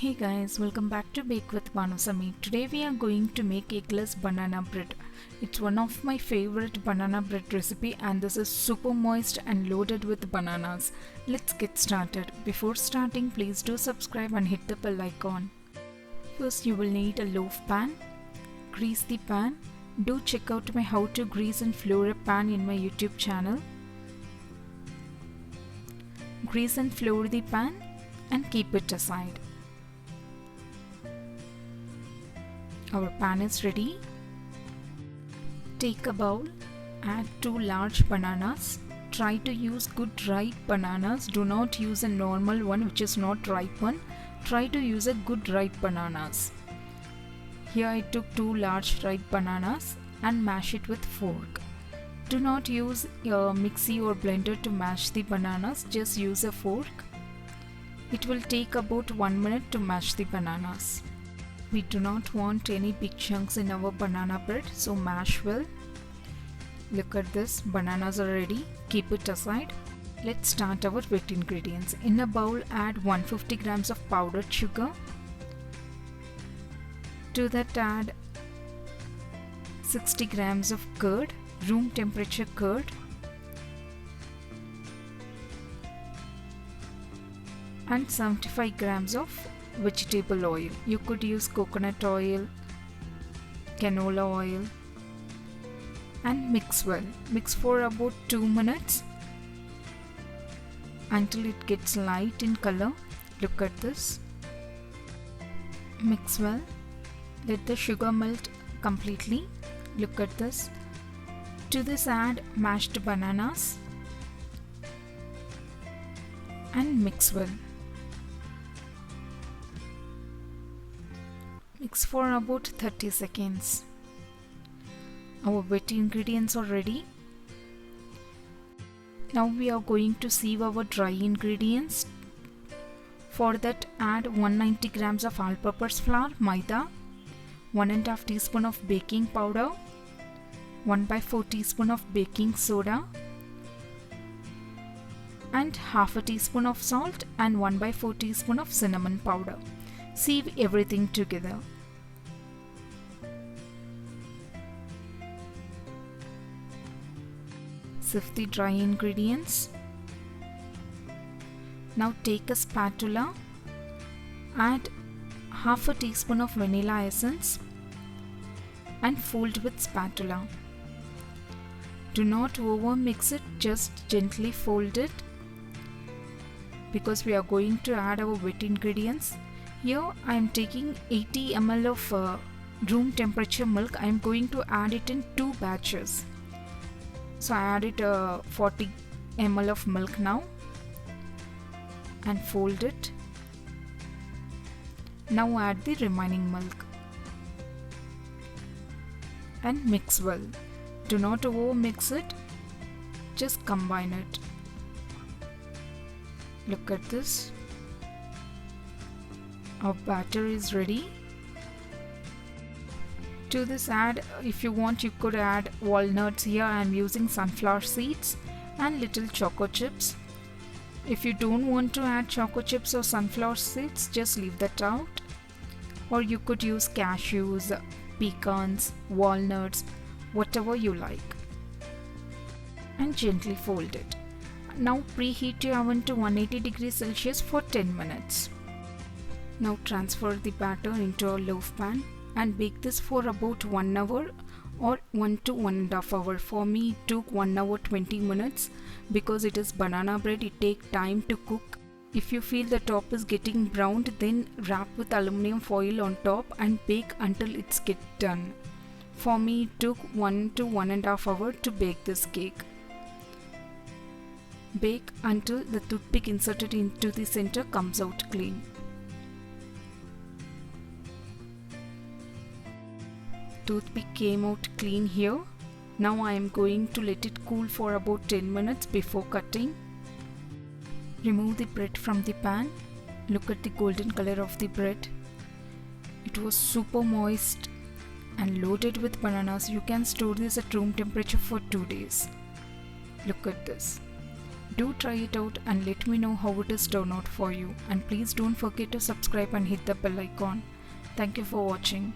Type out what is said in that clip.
Hey guys, welcome back to Bakewithbanusamee. Today we are going to make eggless banana bread. It's one of my favorite banana bread recipe and this is super moist and loaded with bananas. Let's get started. Before starting, please do subscribe and hit the bell icon. First you will need a loaf pan. Grease the pan. Do check out my how to grease and flour a pan in my YouTube channel. Grease and flour the pan and keep it aside. Our pan is ready. Take a bowl, add 2 large bananas. Try to use good ripe bananas. Do not use a normal one which is not ripe one. Try to use a good ripe bananas. Here I took 2 large ripe bananas and mash it with fork. Do not use a mixie or blender to mash the bananas, just use a fork. It will take about 1 minute to mash the bananas. We do not want any big chunks in our banana bread, so mash well. Look at this, bananas are ready. Keep it aside. Let's start our wet ingredients. In a bowl, add 150 grams of powdered sugar. To that add 60 grams of curd, room temperature curd. And 75 grams of vegetable oil. You could use coconut oil, canola oil, and mix well. Mix for about 2 minutes until it gets light in color. Look at this. Mix well. Let the sugar melt completely. Look at this. To this add mashed bananas and mix well. Mix for about 30 seconds. Our wet ingredients are ready. Now we are going to sieve our dry ingredients. For that add 190 grams of all-purpose flour, maida, 1½ teaspoon of baking powder, 1/4 teaspoon of baking soda, and half a teaspoon of salt and 1/4 teaspoon of cinnamon powder. Sieve everything together. Sift the dry ingredients. Now take a spatula, add half a teaspoon of vanilla essence and fold with spatula. Do not over mix it, just gently fold it because we are going to add our wet ingredients. Here I am taking 80 ml of room temperature milk. I am going to add it in 2 batches. So I added 40 ml of milk now and fold it. Now add the remaining milk and mix well. Do not over mix it, just combine it. Look at this. Our batter is ready. To this add, if you want, you could add walnuts. Here I am using sunflower seeds and little choco chips. If you don't want to add choco chips or sunflower seeds, just leave that out. Or you could use cashews, pecans, walnuts, whatever you like. And gently fold it. Now preheat your oven to 180 degrees Celsius for 10 minutes. Now transfer the batter into a loaf pan and bake this for about 1 hour or 1 to 1½ hour. For me it took 1 hour 20 minutes because it is banana bread, it takes time to cook. If you feel the top is getting browned, then wrap with aluminum foil on top and bake until it's get done. For me it took 1 to 1½ hour to bake this cake. Bake until the toothpick inserted into the center comes out clean. Toothpick came out clean here. Now I am going to let it cool for about 10 minutes before cutting. Remove the bread from the pan. Look at the golden color of the bread. It was super moist and loaded with bananas. You can store this at room temperature for 2 days. Look at this. Do try it out and let me know how it is turned out for you, and please don't forget to subscribe and hit the bell icon. Thank you for watching.